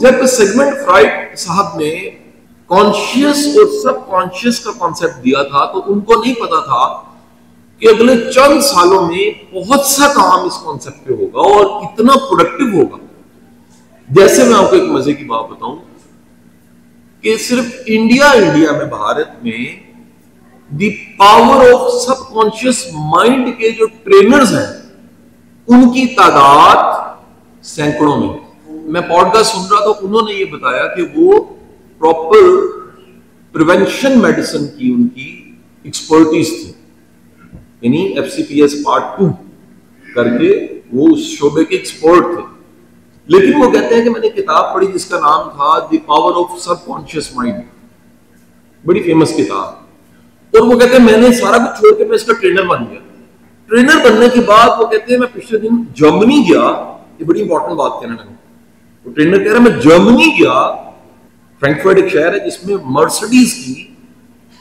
جب Sigmund Freud صاحب نے کانشیس اور سب کانشیس کا کانسیپٹ دیا تھا تو ان کو نہیں پتا تھا کہ اگلے چند سالوں میں بہت سا کام اس کانسیپٹ پہ ہوگا اور اتنا پروڈکٹیو ہوگا. جیسے میں آپ کو ایک مزے کی بات بتاؤں کہ صرف انڈیا میں بھارت میں the power of sub conscious mind کے جو ٹرینرز ہیں ان کی تعداد سینکڑوں میں. میں پوڈ کاسٹ سن رہا تھا, انہوں نے یہ بتایا کہ وہ پراپر پریونشن میڈیسن کی ان کی ایکسپرٹیز تھی, یعنی F C P S part 2 کر کے وہ اس شعبے کے ایکسپرٹ تھے. لیکن وہ کہتے ہیں کہ میں نے کتاب پڑھی جس کا نام تھا the power of sub conscious mind, بڑی فیمس کتاب, اور وہ کہتے ہیں میں نے سارا کچھ چھوڑ کے میں اس کا ٹرینر بن گیا. ٹرینر بننے کے بعد وہ کہتے ہیں میں پچھلے دن جرمنی گیا, یہ بڑی امپورٹنٹ بات کہنا لگا. وہ ٹرینر کہہ رہا میں جرمنی گیا, فرینکفرٹ ایک شہر ہے جس میں مرسڈیز کی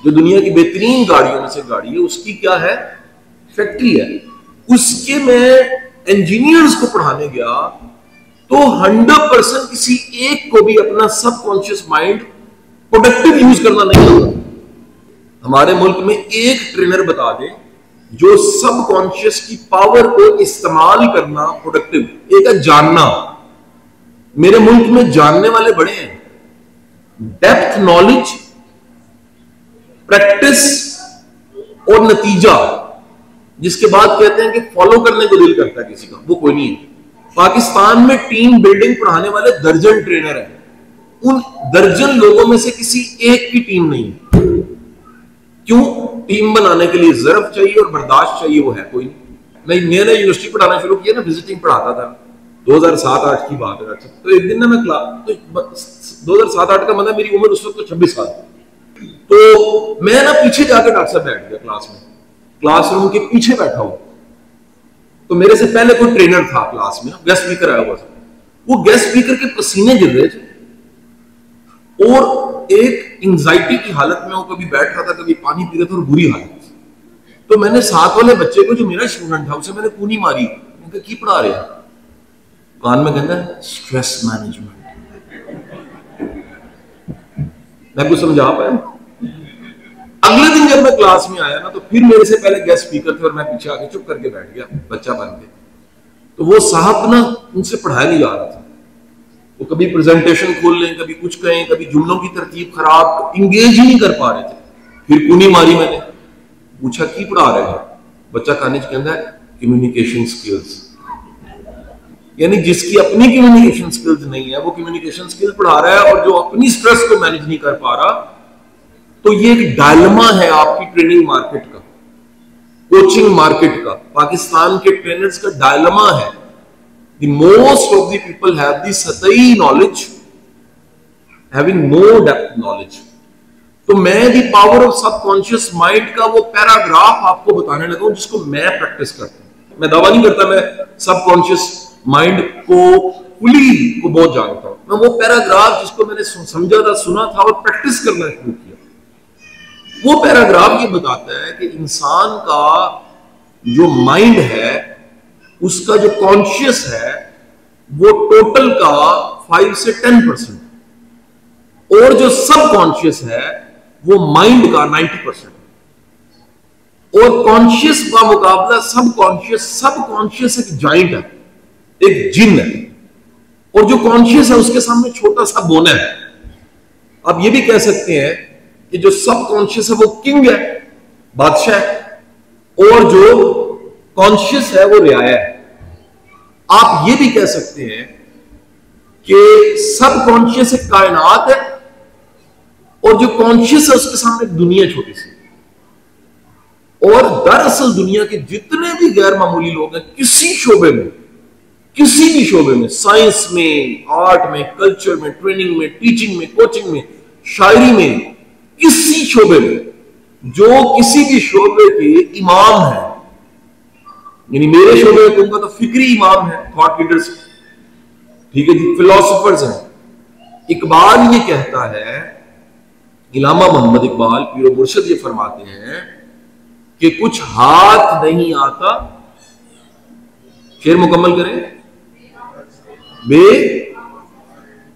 جو دنیا کی بہترین گاڑیوں میں سے گاڑی ہے اس کی کیا ہے فیکٹری ہے, اس کے میں انجینئرز کو پڑھانے گیا تو 100% کسی ایک کو بھی اپنا سب کانشیس مائنڈ پروڈکٹیو یوز کرنا نہیں آتا. ہمارے ملک میں ایک ٹرینر بتا دے جو سب کانشیس کی پاور کو استعمال کرنا پروڈکٹیو, ایک ہے جاننا. میرے ملک میں جاننے والے بڑے ہیں, ڈیپتھ نالج, پریکٹس اور نتیجہ, جس کے بعد کہتے ہیں کہ فالو کرنے کو دل کرتا ہے کسی کا, وہ کوئی نہیں ہے. پاکستان میں ٹیم بلڈنگ پڑھانے والے درجن ٹرینر ہیں, ان درجن لوگوں میں سے کسی ایک کی ٹیم نہیں ہے. کیوں؟ ٹیم بنانے کے لیے ظرف چاہیے اور برداشت چاہیے, وہ ہے کوئی نہیں. میں نے یونیورسٹی پڑھانا شروع کیا نا, وزٹنگ پڑھاتا تھا, 2007-8 کی بات ہے. تو ایک دن نا میں 2007-8 کا مطلب میری عمر اس وقت 26 سال, تو میں نا پیچھے جا کے ڈاکٹر صاحب بیٹھ گیا کلاس میں, کلاس روم کے پیچھے بیٹھا ہوں. تو میرے سے پہلے کوئی ٹرینر تھا کلاس میں, گیسٹ اسپیکر آیا ہوا تھا. وہ گیسٹ اسپیکر کے پسینے گر رہے تھے اور ایک انگزائٹی کی حالت میں وہ کبھی بیٹھ رہا تھا, کبھی پانی پی رہا تھا, اور بری حالت تھی. تو میں نے ساتھ والے بچے کو جو میرا اسٹوڈنٹ تھا اسے میں نے کونی ماری, میں کہا کی پڑھا رہے ہیں؟ کان میں کہتا ہے اسٹریس مینجمنٹ. میں کچھ سمجھا پایا. اگلے دن جب میں کلاس میں آیا نا تو پھر میرے سے پہلے گیسٹ اسپیکر تھے اور میں پیچھے آگے چپ کر کے بیٹھ گیا بچہ بن کے. تو وہ صاحب نا ان سے پڑھایا نہیں جا رہا تھا, وہ کبھی پریزنٹیشن کھول لیں, کبھی کچھ کہیں, کبھی جملوں کی ترتیب خراب, انگیج ہی نہیں کر پا رہے تھے. پھر کونی ماری, میں نے پوچھا کی پڑھا رہے ہیں؟ بچہ کہنے کہتا ہے کمیونیکیشن سکلز. یعنی جس کی اپنی کمیونیکیشن سکلز نہیں ہے وہ کمیونیکیشن سکلز پڑھا رہا ہے, اور جو اپنی سٹریس کو مینج نہیں کر پا رہا. تو یہ ایک ڈائلما ہے آپ کی ٹریننگ مارکیٹ کا, کوچنگ مارکیٹ کا. پاکستان کے ٹرینرز کا ڈائلما ہے. The most of the people have the سطحی knowledge, having no depth knowledge. تو میں the power of sub conscious mind کا وہ پیراگراف آپ کو بتانے لگا ہوں جس کو میں پریکٹس کرتا ہوں. میں دعویٰ نہیں کرتا میں سب کانشیس مائنڈ کو فلی کو بہت جانتا ہوں. میں وہ پیراگراف جس کو میں نے سمجھا تھا, سنا تھا اور پریکٹس کرنا شروع کیا, وہ پیراگراف یہ بتاتا ہے کہ انسان کا جو مائنڈ ہے اس کا جو کانشیس ہے وہ ٹوٹل کا 5 سے 10%, اور جو سب کانشیس ہے وہ مائنڈ کا 90%. اور کانشیس کا مقابلہ سب کانشیس. سب کانشیس ایک جائنٹ ہے, ایک جن ہے, اور جو کانشیس ہے اس کے سامنے چھوٹا سا بونا ہے. آپ یہ بھی کہہ سکتے ہیں کہ جو سب کانشیس ہے وہ کنگ ہے, بادشاہ ہے, اور جو کانشیس ہے وہ رعایا ہے. آپ یہ بھی کہہ سکتے ہیں کہ سب کانشیس ایک کائنات ہے, اور جو کانشیس ہے اس کے سامنے ایک دنیا چھوٹی سی. اور دراصل دنیا کے جتنے بھی غیر معمولی لوگ ہیں کسی شعبے میں, کسی بھی شعبے میں, سائنس میں, آرٹ میں, کلچر میں, ٹریننگ میں, ٹیچنگ میں, کوچنگ میں, شاعری میں, کسی شعبے میں, جو کسی بھی شعبے کے امام ہیں, یعنی میرے شعبے میں کہوں گا تو فکری امام ہیں, تھاٹ لیڈرز, ٹھیک ہے جی, فلاسفرز ہیں. اقبال یہ کہتا ہے, علامہ محمد اقبال پیر و مرشد یہ فرماتے ہیں کہ کچھ ہاتھ نہیں آتا, شعر مکمل کریں, بے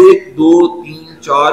1 2 3 4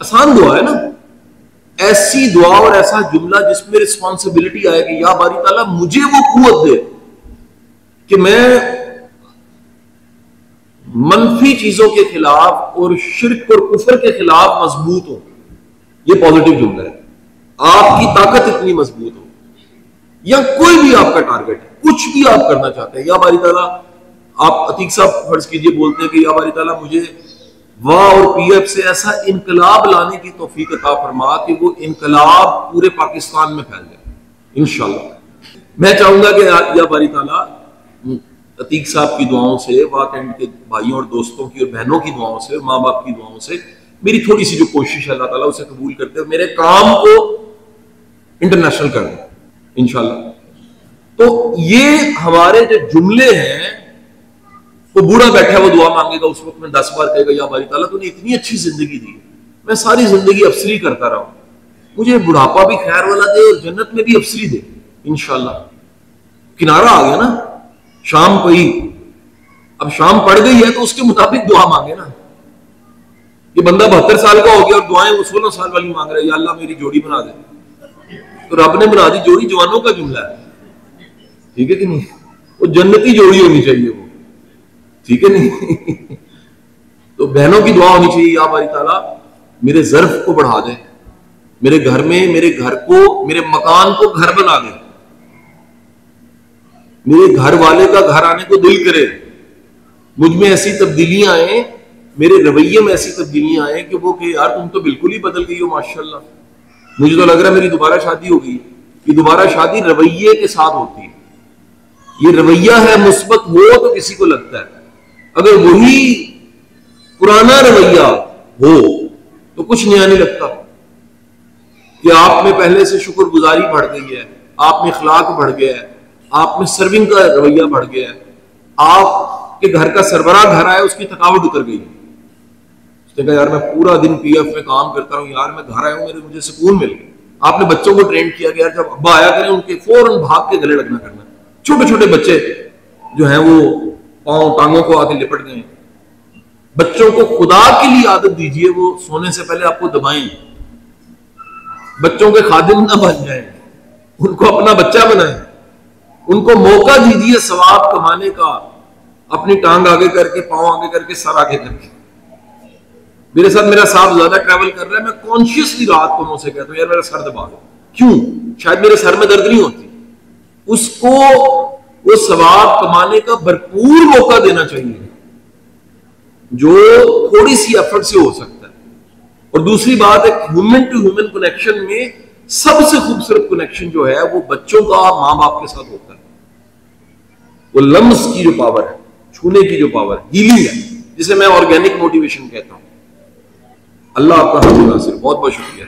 آسان دعا ہے نا. ایسی دعا اور ایسا جملہ جس میں رسپانسبلٹی آئے کہ یا باری تعالیٰ مجھے وہ قوت دے کہ میں منفی چیزوں کے خلاف اور شرک اور کفر کے خلاف مضبوط ہوں. یہ پازیٹو جملہ ہے. آپ کی طاقت اتنی مضبوط ہو، یا کوئی بھی آپ کا ٹارگٹ ہے، کچھ بھی آپ کرنا چاہتے ہیں، یا باری تعالیٰ آپ عتیق صاحب فرض کیجئے بولتے ہیں کہ یا باری تعالیٰ مجھے واہ اور پی ایف سے ایسا انقلاب لانے کی توفیق عطا فرما کہ وہ انقلاب پورے پاکستان میں پھیل جائے انشاءاللہ. میں چاہوں گا کہ یا باری تعالیٰ عتیق صاحب کی دعاؤں سے، واہ کینٹ کے بھائیوں اور دوستوں کی اور بہنوں کی دعاؤں سے، ماں باپ کی دعاؤں سے میری تھوڑی سی جو کوشش ہے اللہ تعالیٰ اسے قبول کرتے ہیں، میرے کام کو انٹرنیشنل کر دیں انشاءاللہ. تو یہ ہمارے جو جملے ہیں، وہ بوڑھا بیٹھا ہے وہ دعا مانگے گا، اس وقت میں 10 بار کہے گا یا باری تعالیٰ تو نے اتنی اچھی زندگی دی، میں ساری زندگی افسری کرتا رہا ہوں، مجھے بڑھاپا بھی خیر والا دے اور جنت میں بھی افسری دے انشاءاللہ. کنارہ آ گیا نا، شام پئی، اب شام پڑ گئی ہے تو اس کے مطابق دعا مانگے نا. یہ بندہ 72 سال کا ہو گیا اور دعائیں وہ 16 سال والی مانگ رہا ہے، یا اللہ میری جوڑی بنا دے. تو رب نے بنا دی جوڑی، جوانوں کا جملہ ہے، ٹھیک ہے کہ نہیں؟ وہ جنتی جوڑی ہونی چاہیے وہ، ٹھیک ہے نہیں؟ تو بہنوں کی دعا ہونی چاہیے یا باری تعالیٰ میرے ظرف کو بڑھا دے، میرے گھر میں، میرے گھر کو، میرے مکان کو گھر بنا دے، میرے گھر والے کا گھر آنے کو دل کرے، مجھ میں ایسی تبدیلیاں آئیں، میرے رویے میں ایسی تبدیلیاں آئیں کہ وہ کہ یار تم تو بالکل ہی بدل گئی ہو ماشاءاللہ، مجھے تو لگ رہا ہے میری دوبارہ شادی ہوگی. یہ دوبارہ شادی رویے کے ساتھ ہوتی ہے. یہ رویہ ہے مثبت، وہ تو کسی کو لگتا ہے. اگر وہی پرانا رویہ ہو تو کچھ نیا نہیں لگتا. کہ آپ میں پہلے سے شکر گزاری بڑھ گئی ہے، آپ میں اخلاق بڑھ گیا ہے، آپ میں سرونگ کا رویہ بڑھ گیا ہے، آپ کے گھر کا سربراہ گھر آیا اس کی تھکاوٹ اتر گئی. اس نے کہا یار میں پورا دن پی ایف میں کام کرتا ہوں، یار میں گھر آیا ہوں مجھے سکون مل گیا. آپ نے بچوں کو ٹرین کیا کہ یار جب ابا آیا کریں ان کے فوراً بھاگ کے گلے لگنا کرنا. چھوٹے چھوٹے بچے جو ہیں وہ پاؤں ٹانگوں کو آ کے لپٹ گئے. بچوں کو خدا کے لیے عادت دیجئے وہ سونے سے پہلے آپ کو دبائیں. بچوں کے خادم نہ بن جائیں، ان کو اپنا بچہ بنائیں، ان کو موقع دیجئے ثواب کمانے کا، اپنی ٹانگ آگے کر کے، پاؤں آگے کر کے، سر آگے کر کے. میرے ساتھ میرا صاحب زیادہ ٹریول کر رہا ہے، میں کانشیسلی رات کو سے کہتا ہوں یار میرا سر دبا دو. کیوں؟ شاید میرے سر میں درد نہیں ہوتی. اس کو وہ ثواب کمانے کا بھرپور موقع دینا چاہیے جو تھوڑی سی ایفرٹ سے ہو سکتا ہے. اور دوسری بات ہے ہیومن ٹو ہیومن کنیکشن میں سب سے خوبصورت کنیکشن جو ہے وہ بچوں کا ماں باپ کے ساتھ ہوتا ہے. وہ لمس کی جو پاور ہے، چھونے کی جو پاور ہے، ہیلنگ ہے، جسے میں آرگینک موٹیویشن کہتا ہوں. اللہ آپ کا حاضر ناصر. بہت بہت شکریہ.